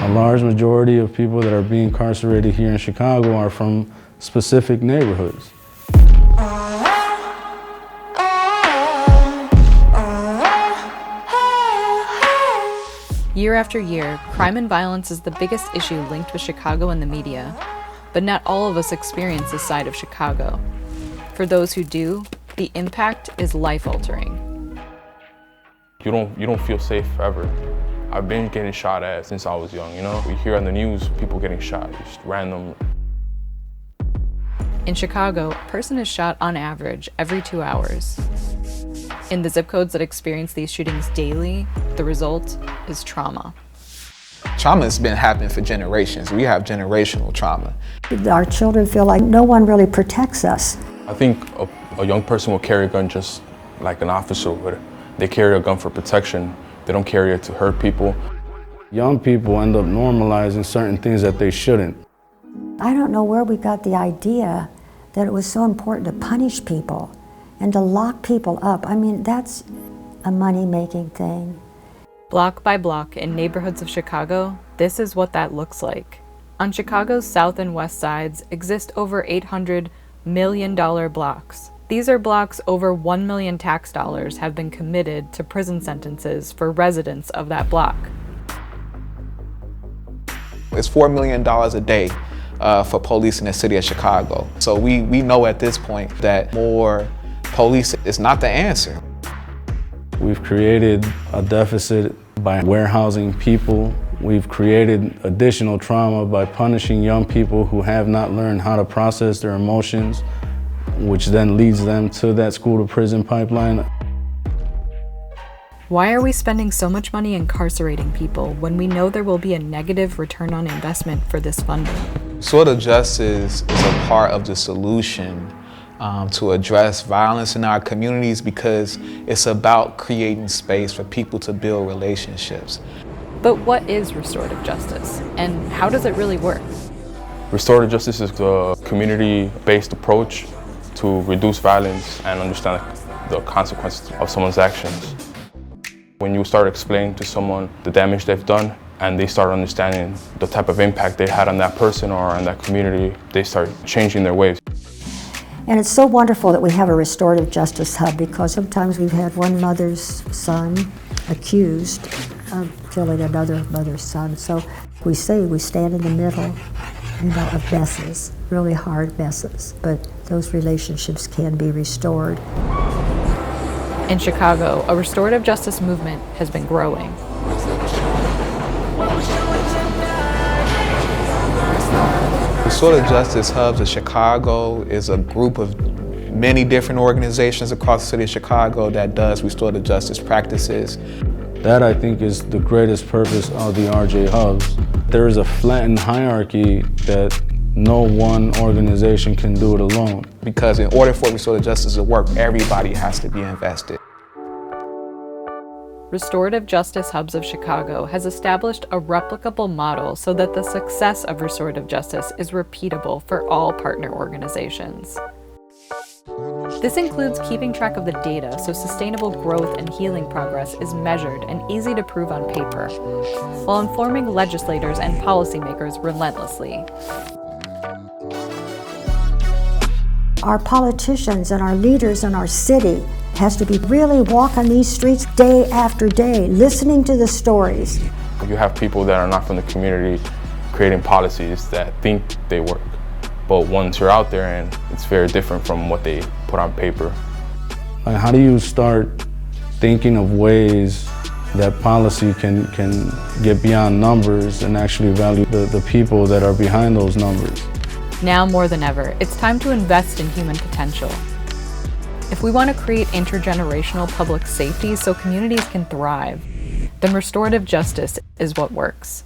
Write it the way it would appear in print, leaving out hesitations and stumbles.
A large majority of people that are being incarcerated here in Chicago are from specific neighborhoods. Year after year, crime and violence is the biggest issue linked with Chicago in the media. But not all of us experience this side of Chicago. For those who do, the impact is life-altering. You don't feel safe ever. I've been getting shot at since I was young, you know? We hear on the news people getting shot, just random. In Chicago, a person is shot on average every 2 hours. In the zip codes that experience these shootings daily, the result is trauma. Trauma has been happening for generations. We have generational trauma. Our children feel like no one really protects us. I think a young person will carry a gun just like an officer would. They carry a gun for protection. They don't carry it to hurt people. Young people end up normalizing certain things that they shouldn't. I don't know where we got the idea that it was so important to punish people and to lock people up. I mean, that's a money-making thing. Block by block in neighborhoods of Chicago, this is what that looks like. On Chicago's south and west sides exist over $800 million blocks. These are blocks over 1 million tax dollars have been committed to prison sentences for residents of that block. It's $4 million a day for police in the city of Chicago. So we know at this point that more police is not the answer. We've created a deficit by warehousing people. We've created additional trauma by punishing young people who have not learned how to process their emotions, which then leads them to that school-to-prison pipeline. Why are we spending so much money incarcerating people when we know there will be a negative return on investment for this funding? Restorative justice is a part of the solution to address violence in our communities because it's about creating space for people to build relationships. But what is restorative justice, and how does it really work? Restorative justice is a community-based approach to reduce violence and understand the consequences of someone's actions. When you start explaining to someone the damage they've done and they start understanding the type of impact they had on that person or on that community, they start changing their ways. And it's so wonderful that we have a restorative justice hub because sometimes we've had one mother's son accused of killing another mother's son. So we say we stand in the middle, of messes, really hard messes, but those relationships can be restored. In Chicago, a restorative justice movement has been growing. Restorative Justice Hubs of Chicago is a group of many different organizations across the city of Chicago that does restorative justice practices. That, I think, is the greatest purpose of the RJ Hubs. There is a flattened hierarchy that no one organization can do it alone. Because in order for restorative justice to work, everybody has to be invested. Restorative Justice Hubs of Chicago has established a replicable model so that the success of restorative justice is repeatable for all partner organizations. This includes keeping track of the data so sustainable growth and healing progress is measured and easy to prove on paper, while informing legislators and policymakers relentlessly. Our politicians and our leaders in our city has to be really walking these streets day after day, listening to the stories. You have people that are not from the community creating policies that think they work. But once you're out there, and it's very different from what they put on paper. Like, how do you start thinking of ways that policy can get beyond numbers and actually value the people that are behind those numbers? Now more than ever, it's time to invest in human potential. If we want to create intergenerational public safety so communities can thrive, then restorative justice is what works.